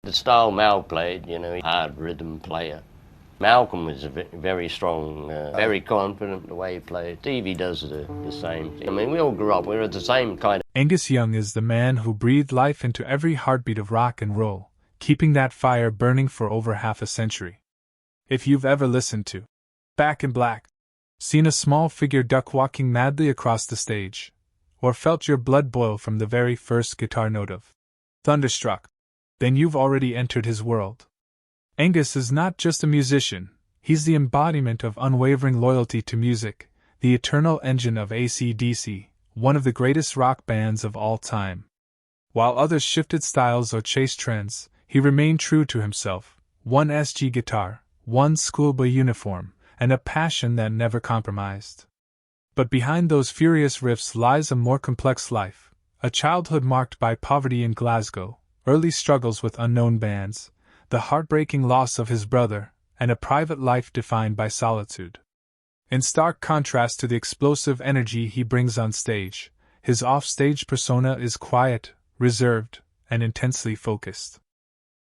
The style Mal played, hard rhythm player. Malcolm was a very strong, very confident the way he played. Stevie does the same thing. I mean, we all grew up, we were the same kind of... Angus Young is the man who breathed life into every heartbeat of rock and roll, keeping that fire burning for over half a century. If you've ever listened to Back in Black, seen a small figure duck walking madly across the stage, or felt your blood boil from the very first guitar note of Thunderstruck, then you've already entered his world. Angus is not just a musician, he's the embodiment of unwavering loyalty to music, the eternal engine of AC/DC, one of the greatest rock bands of all time. While others shifted styles or chased trends, he remained true to himself, one SG guitar, one schoolboy uniform, and a passion that never compromised. But behind those furious riffs lies a more complex life, a childhood marked by poverty in Glasgow, early struggles with unknown bands, the heartbreaking loss of his brother, and a private life defined by solitude. In stark contrast to the explosive energy he brings on stage, his off-stage persona is quiet, reserved, and intensely focused.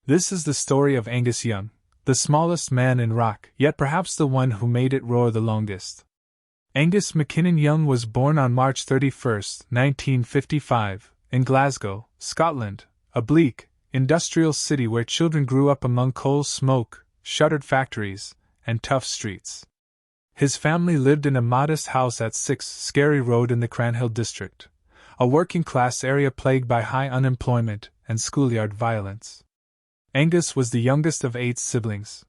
This is the story of Angus Young, the smallest man in rock, yet perhaps the one who made it roar the longest. Angus MacKinnon Young was born on March 31, 1955, in Glasgow, Scotland, a bleak, industrial city where children grew up among coal smoke, shuttered factories, and tough streets. His family lived in a modest house at 6 Skerry Road in the Cranhill district, a working-class area plagued by high unemployment and schoolyard violence. Angus was the youngest of 8 siblings.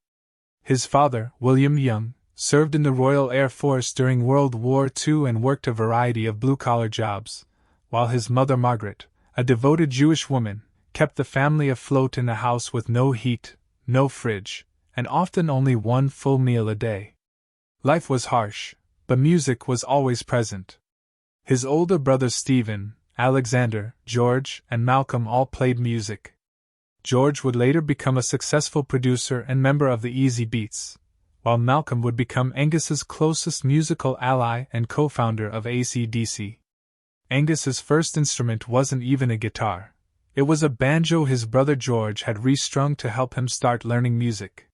His father, William Young, served in the Royal Air Force during World War II and worked a variety of blue-collar jobs, while his mother Margaret, a devoted Jewish woman, kept the family afloat in a house with no heat, no fridge, and often only one full meal a day. Life was harsh, but music was always present. His older brothers Stephen, Alexander, George, and Malcolm all played music. George would later become a successful producer and member of the Easy Beats, while Malcolm would become Angus's closest musical ally and co-founder of AC/DC. Angus's first instrument wasn't even a guitar. It was a banjo his brother George had restrung to help him start learning music.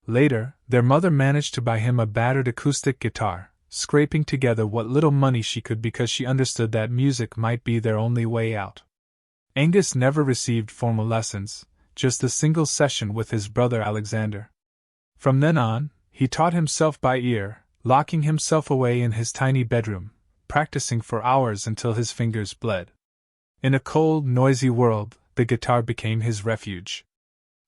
Later, their mother managed to buy him a battered acoustic guitar, scraping together what little money she could because she understood that music might be their only way out. Angus never received formal lessons, just a single session with his brother Alexander. From then on, he taught himself by ear, locking himself away in his tiny bedroom, practicing for hours until his fingers bled. In a cold, noisy world, the guitar became his refuge.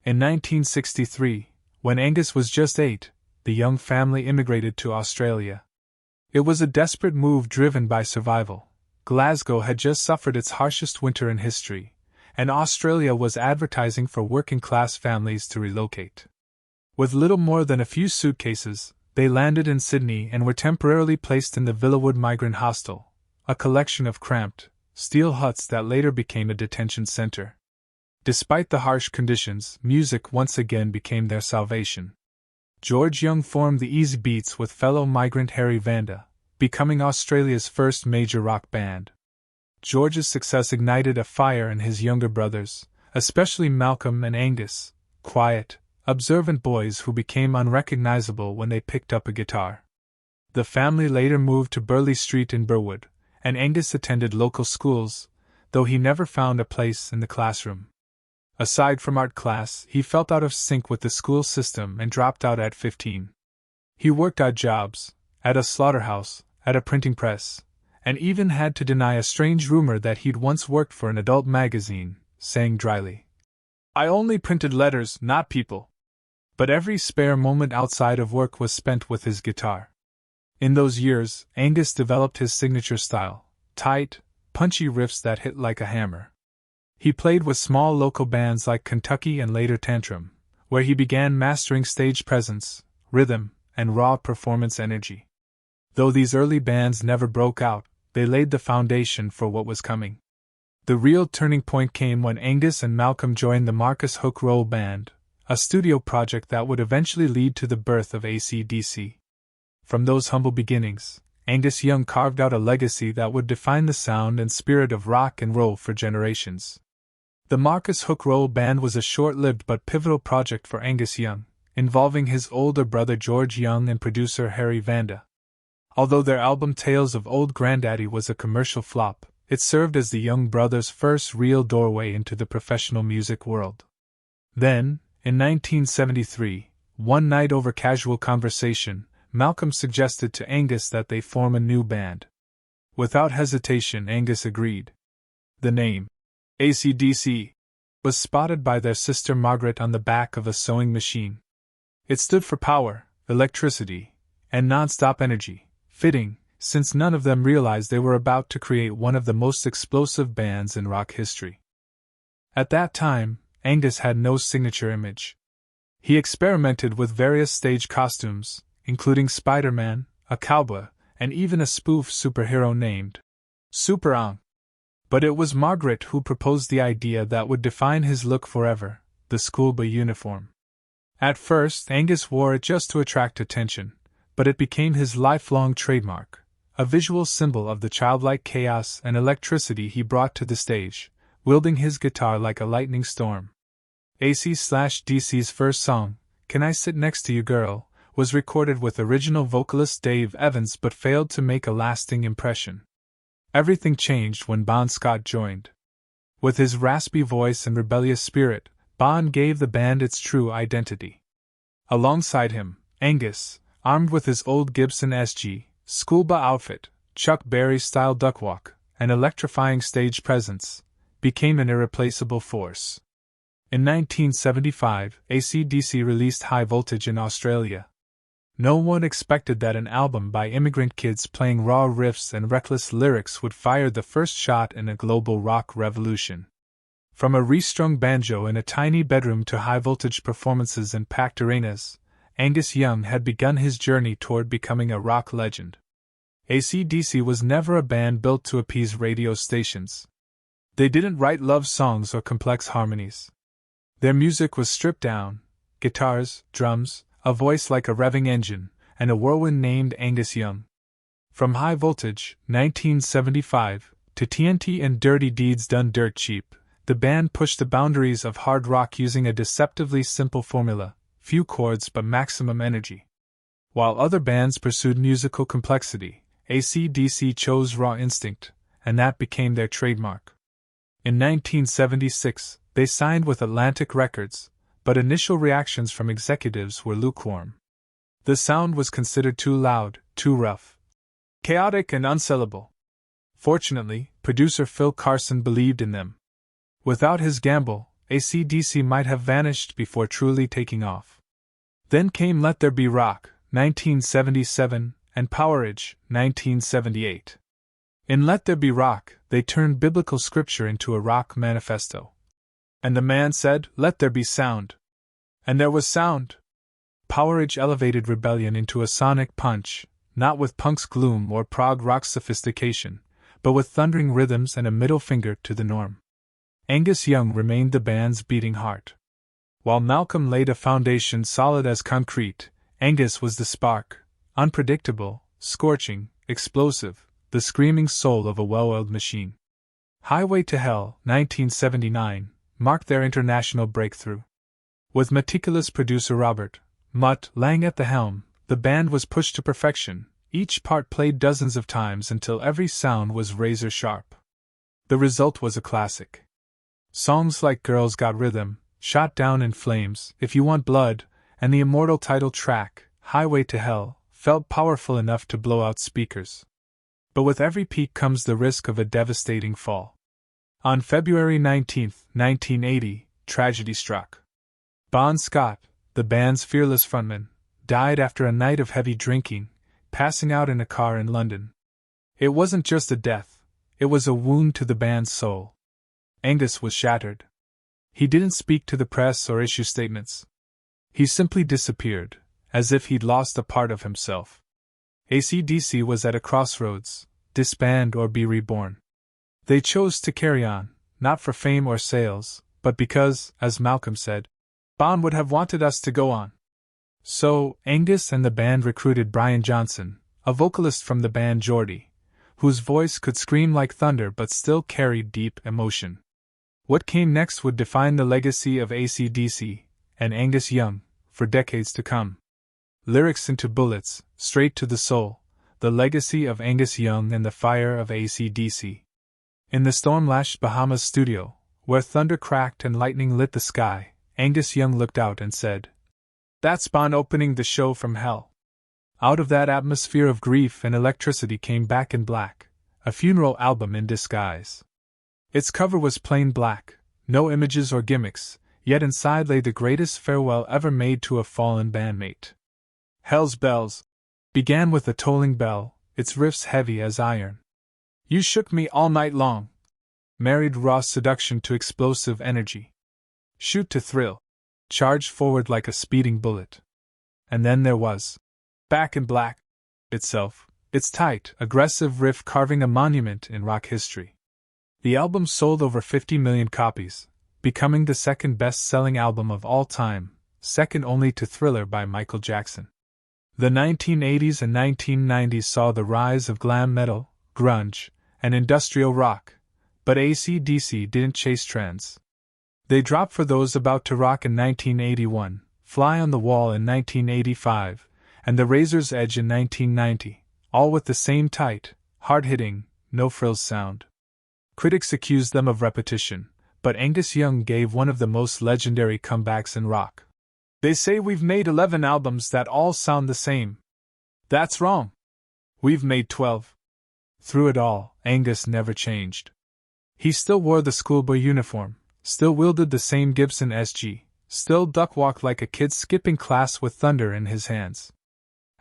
In 1963, when Angus was just 8, the young family immigrated to Australia. It was a desperate move driven by survival. Glasgow had just suffered its harshest winter in history, and Australia was advertising for working-class families to relocate. With little more than a few suitcases, they landed in Sydney and were temporarily placed in the Villawood Migrant Hostel, a collection of cramped, steel huts that later became a detention center. Despite the harsh conditions, music once again became their salvation. George Young formed the Easy Beats with fellow migrant Harry Vanda, becoming Australia's first major rock band. George's success ignited a fire in his younger brothers, especially Malcolm and Angus, quiet, observant boys who became unrecognizable when they picked up a guitar. The family later moved to Burleigh Street in Burwood, and Angus attended local schools, though he never found a place in the classroom. Aside from art class, he felt out of sync with the school system and dropped out at 15. He worked odd jobs, at a slaughterhouse, at a printing press, and even had to deny a strange rumor that he'd once worked for an adult magazine, saying dryly, "I only printed letters, not people." But every spare moment outside of work was spent with his guitar. In those years, Angus developed his signature style, tight, punchy riffs that hit like a hammer. He played with small local bands like Kentucky and later Tantrum, where he began mastering stage presence, rhythm, and raw performance energy. Though these early bands never broke out, they laid the foundation for what was coming. The real turning point came when Angus and Malcolm joined the Marcus Hook Roll Band, a studio project that would eventually lead to the birth of AC/DC. From those humble beginnings, Angus Young carved out a legacy that would define the sound and spirit of rock and roll for generations. The Marcus Hook Roll Band was a short-lived but pivotal project for Angus Young, involving his older brother George Young and producer Harry Vanda. Although their album Tales of Old Grandaddy was a commercial flop, it served as the Young brothers' first real doorway into the professional music world. Then, in 1973, one night over casual conversation, Malcolm suggested to Angus that they form a new band. Without hesitation, Angus agreed. The name, AC/DC, was spotted by their sister Margaret on the back of a sewing machine. It stood for power, electricity, and non-stop energy, fitting, since none of them realized they were about to create one of the most explosive bands in rock history. At that time, Angus had no signature image. He experimented with various stage costumes, including Spider-Man, a cowboy, and even a spoof superhero named Super-Ang. But it was Margaret who proposed the idea that would define his look forever, the schoolboy uniform. At first, Angus wore it just to attract attention, but it became his lifelong trademark, a visual symbol of the childlike chaos and electricity he brought to the stage, wielding his guitar like a lightning storm. AC/DC's first song, Can I Sit Next to You Girl, was recorded with original vocalist Dave Evans but failed to make a lasting impression. Everything changed when Bon Scott joined. With his raspy voice and rebellious spirit, Bon gave the band its true identity. Alongside him, Angus, armed with his old Gibson SG, schoolboy outfit, Chuck Berry-style duckwalk, and electrifying stage presence, became an irreplaceable force. In 1975, AC/DC released High Voltage in Australia. No one expected that an album by immigrant kids playing raw riffs and reckless lyrics would fire the first shot in a global rock revolution. From a restrung banjo in a tiny bedroom to high-voltage performances in packed arenas, Angus Young had begun his journey toward becoming a rock legend. AC/DC was never a band built to appease radio stations. They didn't write love songs or complex harmonies. Their music was stripped down: guitars, drums, a voice like a revving engine, and a whirlwind named Angus Young. From High Voltage, 1975, to TNT and Dirty Deeds Done Dirt Cheap, the band pushed the boundaries of hard rock using a deceptively simple formula: few chords but maximum energy. While other bands pursued musical complexity, AC/DC chose raw instinct, and that became their trademark. In 1976, they signed with Atlantic Records, but initial reactions from executives were lukewarm. The sound was considered too loud, too rough, chaotic, and unsellable. Fortunately, producer Phil Carson believed in them. Without his gamble, AC/DC might have vanished before truly taking off. Then came Let There Be Rock, 1977, and Powerage, 1978. In Let There Be Rock, they turned biblical scripture into a rock manifesto. And the man said, "Let there be sound." And there was sound. Powerage elevated rebellion into a sonic punch, not with punk's gloom or prog rock's sophistication, but with thundering rhythms and a middle finger to the norm. Angus Young remained the band's beating heart. While Malcolm laid a foundation solid as concrete, Angus was the spark, unpredictable, scorching, explosive, the screaming soul of a well-oiled machine. Highway to Hell, 1979, marked their international breakthrough. With meticulous producer Robert "Mutt" Lang at the helm, the band was pushed to perfection, each part played dozens of times until every sound was razor-sharp. The result was a classic. Songs like Girls Got Rhythm, Shot Down in Flames, If You Want Blood, and the immortal title track, Highway to Hell, felt powerful enough to blow out speakers. But with every peak comes the risk of a devastating fall. On February 19, 1980, tragedy struck. Bon Scott, the band's fearless frontman, died after a night of heavy drinking, passing out in a car in London. It wasn't just a death, it was a wound to the band's soul. Angus was shattered. He didn't speak to the press or issue statements. He simply disappeared, as if he'd lost a part of himself. AC/DC was at a crossroads: disband or be reborn. They chose to carry on, not for fame or sales, but because, as Malcolm said, Bon would have wanted us to go on. So, Angus and the band recruited Brian Johnson, a vocalist from the band Geordie, whose voice could scream like thunder but still carried deep emotion. What came next would define the legacy of AC/DC and Angus Young for decades to come. Lyrics into bullets, straight to the soul, the legacy of Angus Young and the fire of AC/DC. In the storm-lashed Bahamas studio, where thunder cracked and lightning lit the sky, Angus Young looked out and said, "That's Bond opening the show from hell." Out of that atmosphere of grief and electricity came Back in Black, a funeral album in disguise. Its cover was plain black, no images or gimmicks, yet inside lay the greatest farewell ever made to a fallen bandmate. Hell's Bells began with a tolling bell, its riffs heavy as iron. You shook me all night long, married raw seduction to explosive energy. Shoot to thrill, charged forward like a speeding bullet. And then there was Back in Black itself, its tight, aggressive riff carving a monument in rock history. The album sold over 50 million copies, becoming the second best-selling album of all time, second only to Thriller by Michael Jackson. The 1980s and 1990s saw the rise of glam metal, grunge, and industrial rock, but AC/DC didn't chase trends. They dropped For Those About to Rock in 1981, Fly on the Wall in 1985, and The Razor's Edge in 1990, all with the same tight, hard-hitting, no-frills sound. Critics accused them of repetition, but Angus Young gave one of the most legendary comebacks in rock. They say we've made 11 albums that all sound the same. That's wrong. We've made 12. Through it all, Angus never changed. He still wore the schoolboy uniform, still wielded the same Gibson SG, still duck-walked like a kid skipping class with thunder in his hands.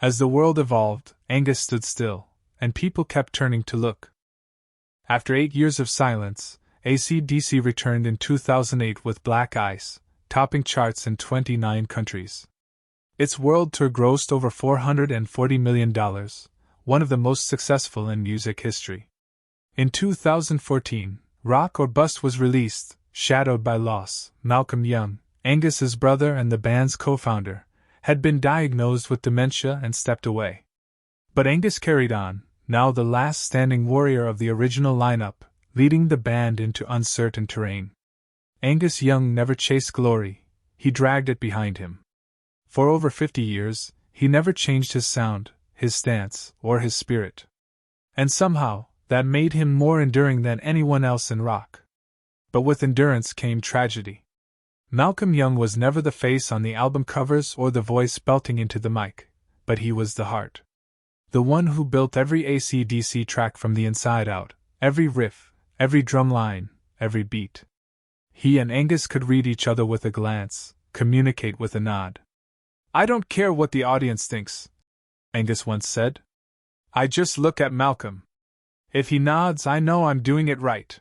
As the world evolved, Angus stood still, and people kept turning to look. After 8 years of silence, AC/DC returned in 2008 with Black Ice, topping charts in 29 countries. Its world tour grossed over $440 million, one of the most successful in music history. In 2014, Rock or Bust was released, shadowed by loss. Malcolm Young, Angus's brother and the band's co-founder, had been diagnosed with dementia and stepped away. But Angus carried on, now the last standing warrior of the original lineup, leading the band into uncertain terrain. Angus Young never chased glory, he dragged it behind him. For over 50 years, he never changed his sound, his stance, or his spirit. And somehow, that made him more enduring than anyone else in rock. But with endurance came tragedy. Malcolm Young was never the face on the album covers or the voice belting into the mic, but he was the heart. The one who built every AC/DC track from the inside out, every riff, every drum line, every beat. He and Angus could read each other with a glance, communicate with a nod. "I don't care what the audience thinks," Angus once said. "I just look at Malcolm. If he nods, I know I'm doing it right."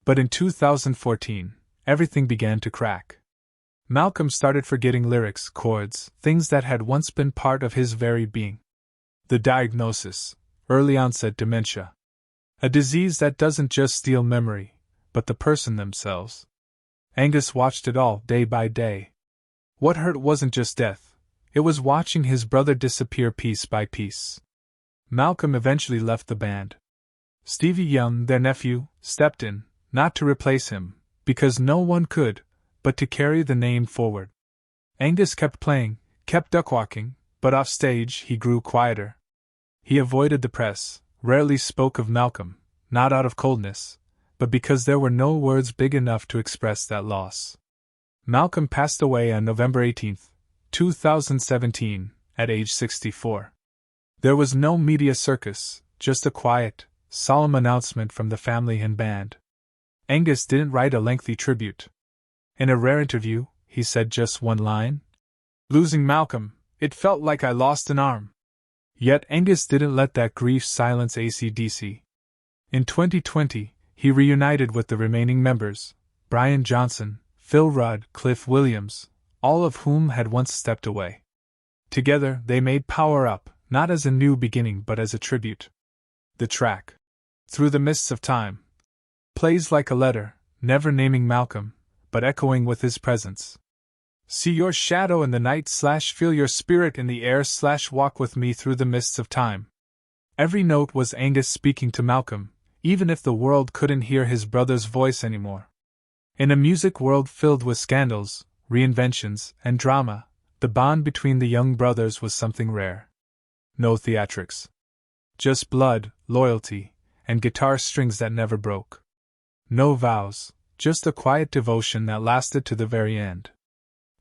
But in 2014, everything began to crack. Malcolm started forgetting lyrics, chords, things that had once been part of his very being. The diagnosis: early onset dementia. A disease that doesn't just steal memory, but the person themselves. Angus watched it all, day by day. What hurt wasn't just death, it was watching his brother disappear piece by piece. Malcolm eventually left the band. Stevie Young, their nephew, stepped in, not to replace him, because no one could, but to carry the name forward. Angus kept playing, kept duck-walking, but off stage he grew quieter. He avoided the press, rarely spoke of Malcolm, not out of coldness, but because there were no words big enough to express that loss. Malcolm passed away on November 18, 2017, at age 64. There was no media circus, just a quiet, solemn announcement from the family and band. Angus didn't write a lengthy tribute. In a rare interview, he said just one line: "Losing Malcolm, it felt like I lost an arm." Yet Angus didn't let that grief silence AC/DC. In 2020, he reunited with the remaining members, Brian Johnson, Phil Rudd, Cliff Williams, all of whom had once stepped away. Together, they made Power Up, not as a new beginning but as a tribute. The track, Through the Mists of Time, plays like a letter, never naming Malcolm, but echoing with his presence. See your shadow in the night / feel your spirit in the air / walk with me through the mists of time. Every note was Angus speaking to Malcolm, even if the world couldn't hear his brother's voice anymore. In a music world filled with scandals, reinventions, and drama, the bond between the young brothers was something rare. No theatrics. Just blood, loyalty, and guitar strings that never broke. No vows, just a quiet devotion that lasted to the very end.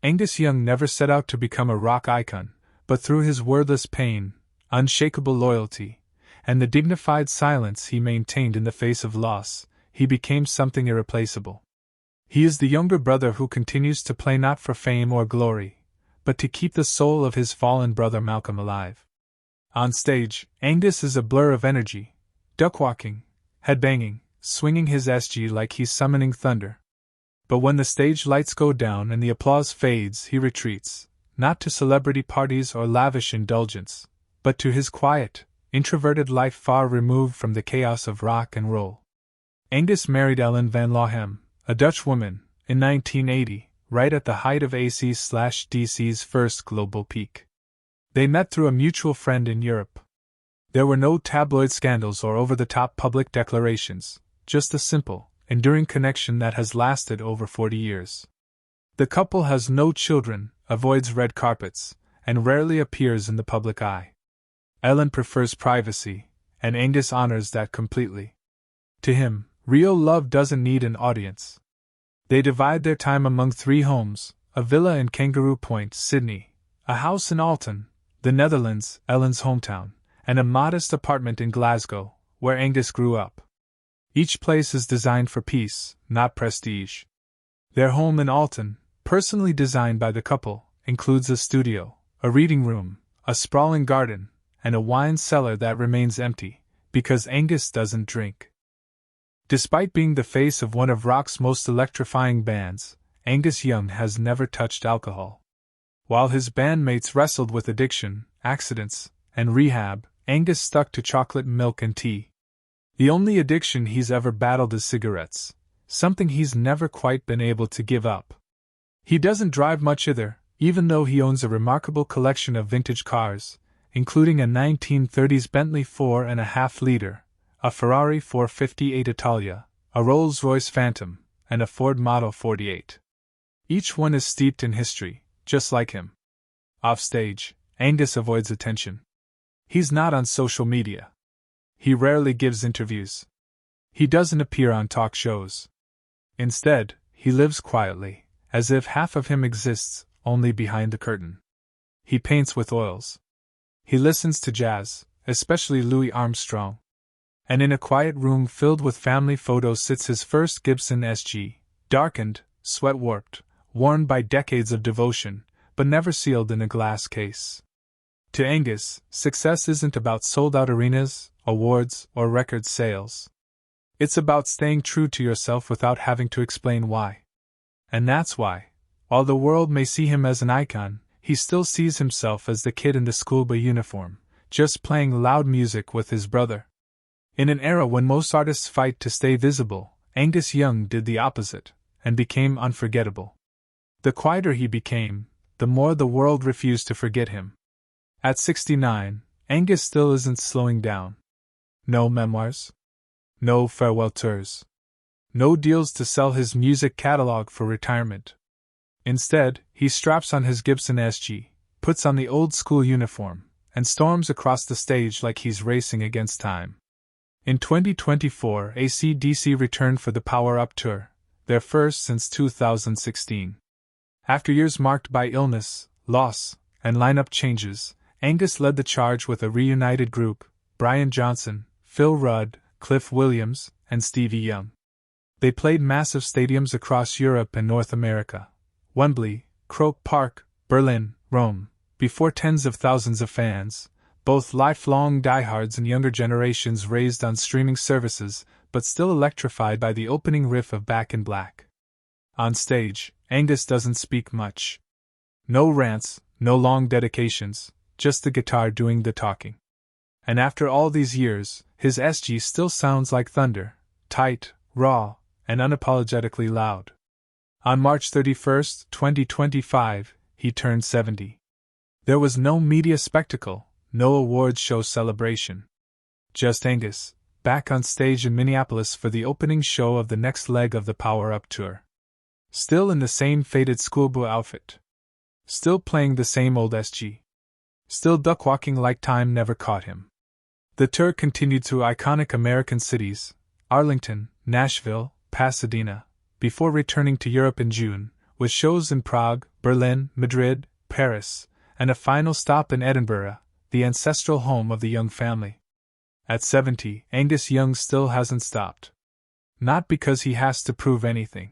Angus Young never set out to become a rock icon, but through his wordless pain, unshakable loyalty, and the dignified silence he maintained in the face of loss, he became something irreplaceable. He is the younger brother who continues to play not for fame or glory, but to keep the soul of his fallen brother Malcolm alive. On stage, Angus is a blur of energy, duck-walking, headbanging, swinging his SG like he's summoning thunder. But when the stage lights go down and the applause fades, he retreats, not to celebrity parties or lavish indulgence, but to his quiet, introverted life far removed from the chaos of rock and roll. Angus married Ellen van Lohem, a Dutch woman, in 1980, right at the height of AC/DC's first global peak. They met through a mutual friend in Europe. There were no tabloid scandals or over-the-top public declarations, just a simple, enduring connection that has lasted over 40 years. The couple has no children, avoids red carpets, and rarely appears in the public eye. Ellen prefers privacy, and Angus honors that completely. To him, real love doesn't need an audience. They divide their time among 3 homes, a villa in Kangaroo Point, Sydney, a house in Alton, the Netherlands, Ellen's hometown, and a modest apartment in Glasgow, where Angus grew up. Each place is designed for peace, not prestige. Their home in Alton, personally designed by the couple, includes a studio, a reading room, a sprawling garden, and a wine cellar that remains empty, because Angus doesn't drink. Despite being the face of one of rock's most electrifying bands, Angus Young has never touched alcohol. While his bandmates wrestled with addiction, accidents, and rehab, Angus stuck to chocolate milk and tea. The only addiction he's ever battled is cigarettes, something he's never quite been able to give up. He doesn't drive much either, even though he owns a remarkable collection of vintage cars, including a 1930s Bentley 4.5-liter, a Ferrari 458 Italia, a Rolls-Royce Phantom, and a Ford Model 48. Each one is steeped in history, just like him. Offstage, Angus avoids attention. He's not on social media. He rarely gives interviews. He doesn't appear on talk shows. Instead, he lives quietly, as if half of him exists only behind the curtain. He paints with oils. He listens to jazz, especially Louis Armstrong. And in a quiet room filled with family photos sits his first Gibson SG, darkened, sweat-warped, worn by decades of devotion, but never sealed in a glass case. To Angus, success isn't about sold-out arenas, awards, or record sales. It's about staying true to yourself without having to explain why. And that's why, while the world may see him as an icon, he still sees himself as the kid in the schoolboy uniform, just playing loud music with his brother. In an era when most artists fight to stay visible, Angus Young did the opposite, and became unforgettable. The quieter he became, the more the world refused to forget him. At 69, Angus still isn't slowing down. No memoirs. No farewell tours. No deals to sell his music catalog for retirement. Instead, he straps on his Gibson SG, puts on the old-school uniform, and storms across the stage like he's racing against time. In 2024, AC/DC returned for the Power Up Tour, their first since 2016. After years marked by illness, loss, and lineup changes, Angus led the charge with a reunited group: Brian Johnson, Phil Rudd, Cliff Williams, and Stevie Young. They played massive stadiums across Europe and North America: Wembley, Croke Park, Berlin, Rome, before tens of thousands of fans, both lifelong diehards and younger generations raised on streaming services, but still electrified by the opening riff of Back in Black. On stage, Angus doesn't speak much. No rants, no long dedications, just the guitar doing the talking. And after all these years, his SG still sounds like thunder, tight, raw, and unapologetically loud. On March 31, 2025, he turned 70. There was no media spectacle, no awards show celebration. Just Angus, back on stage in Minneapolis for the opening show of the next leg of the Power Up Tour. Still in the same faded schoolboy outfit. Still playing the same old SG. Still duck-walking like time never caught him. The tour continued through iconic American cities, Arlington, Nashville, Pasadena, before returning to Europe in June, with shows in Prague, Berlin, Madrid, Paris, and a final stop in Edinburgh, the ancestral home of the Young family. At 70, Angus Young still hasn't stopped. Not because he has to prove anything,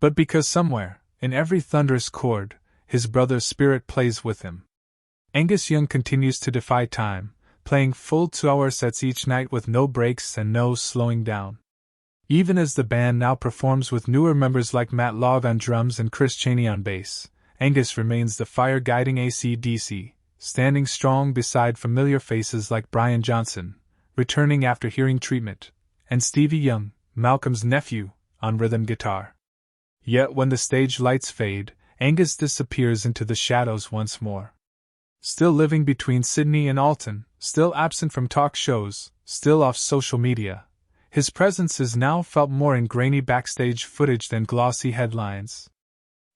but because somewhere, in every thunderous chord, his brother's spirit plays with him. Angus Young continues to defy time, playing full 2-hour sets each night with no breaks and no slowing down. Even as the band now performs with newer members like Matt Log on drums and Chris Chaney on bass, Angus remains the fire guiding AC/DC, standing strong beside familiar faces like Brian Johnson, returning after hearing treatment, and Stevie Young, Malcolm's nephew, on rhythm guitar. Yet when the stage lights fade, Angus disappears into the shadows once more. Still living between Sydney and Alton, still absent from talk shows, still off social media, his presence is now felt more in grainy backstage footage than glossy headlines.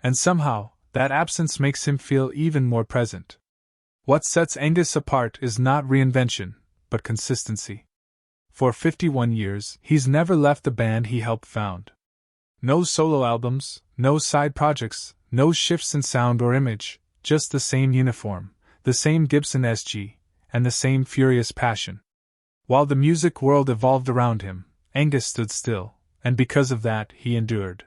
And somehow, that absence makes him feel even more present. What sets Angus apart is not reinvention, but consistency. For 51 years, he's never left the band he helped found. No solo albums, no side projects, no shifts in sound or image, just the same uniform, the same Gibson SG, and the same furious passion. While the music world evolved around him, Angus stood still, and because of that, he endured.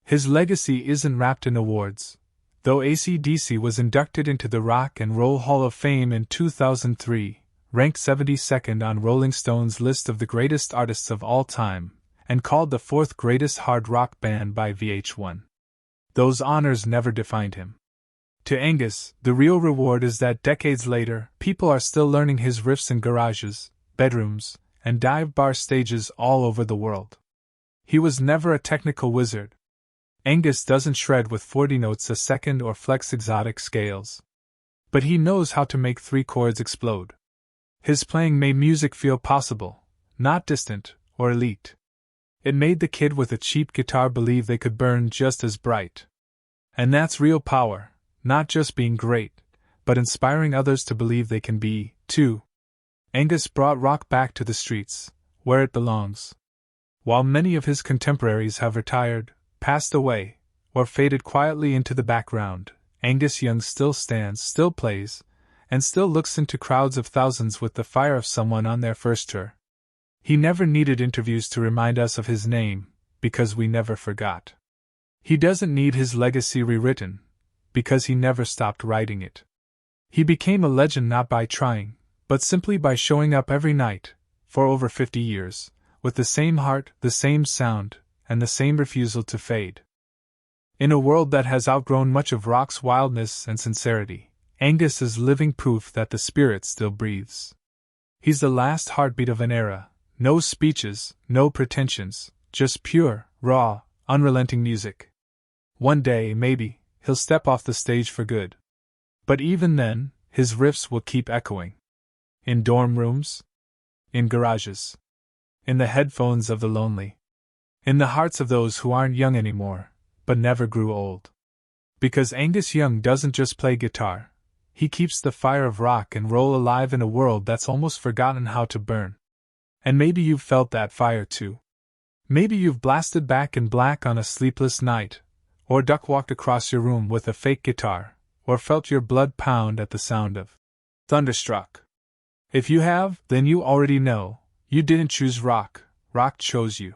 His legacy isn't wrapped in awards. Though AC/DC was inducted into the Rock and Roll Hall of Fame in 2003, ranked 72nd on Rolling Stone's list of the greatest artists of all time, and called the 4th greatest hard rock band by VH1. Those honors never defined him. To Angus, the real reward is that decades later, people are still learning his riffs in garages, bedrooms, and dive bar stages all over the world. He was never a technical wizard. Angus doesn't shred with 40 notes a second or flex exotic scales. But he knows how to make 3 chords explode. His playing made music feel possible, not distant or elite. It made the kid with a cheap guitar believe they could burn just as bright. And that's real power, not just being great, but inspiring others to believe they can be, too. Angus brought rock back to the streets, where it belongs. While many of his contemporaries have retired, passed away, or faded quietly into the background, Angus Young still stands, still plays, and still looks into crowds of thousands with the fire of someone on their first tour. He never needed interviews to remind us of his name, because we never forgot. He doesn't need his legacy rewritten, because he never stopped writing it. He became a legend not by trying, but simply by showing up every night, for over 50 years, with the same heart, the same sound, and the same refusal to fade. In a world that has outgrown much of rock's wildness and sincerity, Angus is living proof that the spirit still breathes. He's the last heartbeat of an era. No speeches, no pretensions, just pure, raw, unrelenting music. One day, maybe, he'll step off the stage for good. But even then, his riffs will keep echoing. In dorm rooms? In garages? In the headphones of the lonely? In the hearts of those who aren't young anymore, but never grew old. Because Angus Young doesn't just play guitar, he keeps the fire of rock and roll alive in a world that's almost forgotten how to burn. And maybe you've felt that fire too. Maybe you've blasted back in black on a sleepless night, or duck-walked across your room with a fake guitar, or felt your blood pound at the sound of Thunderstruck. If you have, then you already know, you didn't choose rock, rock chose you.